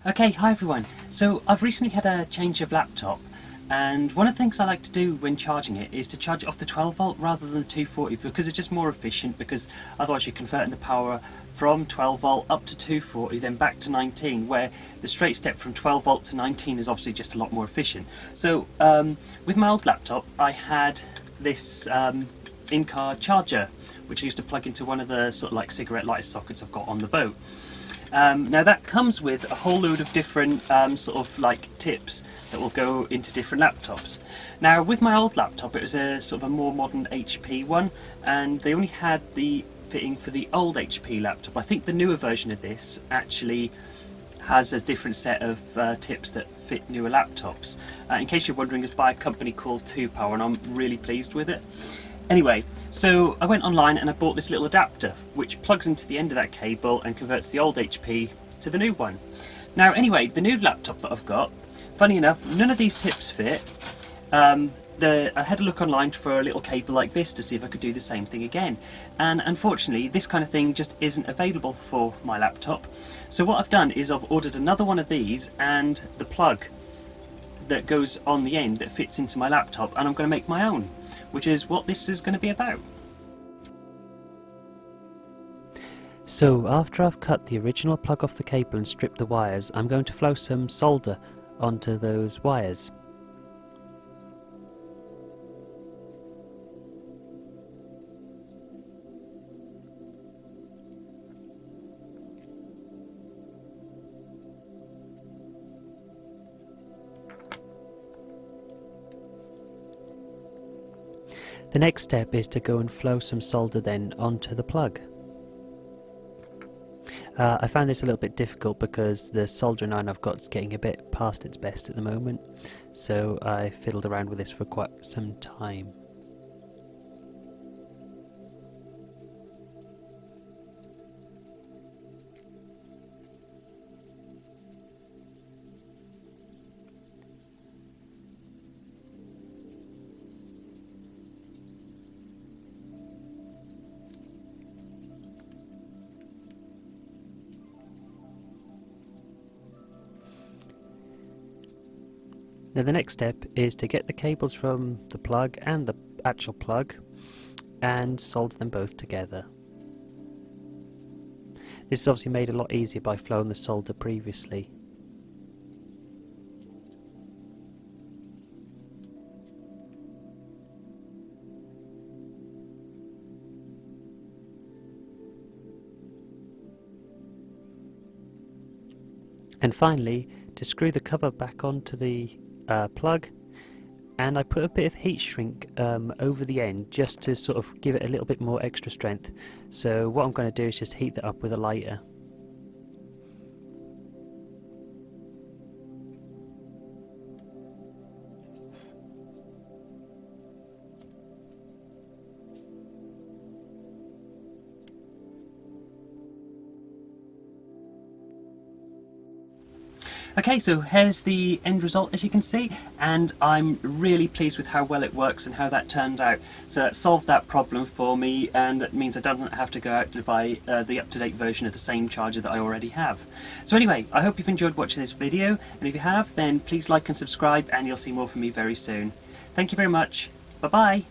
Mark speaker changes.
Speaker 1: Okay, hi everyone. So I've recently had a change of laptop, and one of the things I like to do when charging it is to charge it off the 12 volt rather than the 240, because it's just more efficient, because otherwise you're converting the power from 12 volt up to 240 then back to 19, where the straight step from 12 volt to 19 is obviously just a lot more efficient. So with my old laptop I had this in-car charger which I used to plug into one of the sort of like cigarette lighter sockets I've got on the boat. Now that comes with a whole load of different sort of like tips that will go into different laptops. Now with my old laptop it was a sort of a more modern HP one, and they only had the fitting for the old HP laptop. I think the newer version of this actually has a different set of tips that fit newer laptops. In case you're wondering, it's by a company called 2Power, and I'm really pleased with it. Anyway, so I went online and I bought this little adapter which plugs into the end of that cable and converts the old HP to the new one. Now anyway, the new laptop that I've got, funny enough, none of these tips fit. I had a look online for a little cable like this to see if I could do the same thing again, and unfortunately this kind of thing just isn't available for my laptop. So what I've done is I've ordered another one of these and the plug that goes on the end that fits into my laptop, and I'm going to make my own, which is what this is going to be about. So after I've cut the original plug off the cable and stripped the wires, I'm going to flow some solder onto those wires. The next step is to go and flow some solder then onto the plug. I found this a little bit difficult because the soldering iron I've got is getting a bit past its best at the moment, so I fiddled around with this for quite some time. Now the next step is to get the cables from the plug and the actual plug and solder them both together. This is obviously made a lot easier by flowing the solder previously. And finally, to screw the cover back onto the plug, and I put a bit of heat shrink over the end just to sort of give it a little bit more extra strength. So what I'm going to do is just heat that up with a lighter. Okay, so here's the end result, as you can see, and I'm really pleased with how well it works and how that turned out. So it solved that problem for me, and it means I don't have to go out to buy the up-to-date version of the same charger that I already have. So anyway, I hope you've enjoyed watching this video, and if you have, then please like and subscribe, and you'll see more from me very soon. Thank you very much. Bye-bye.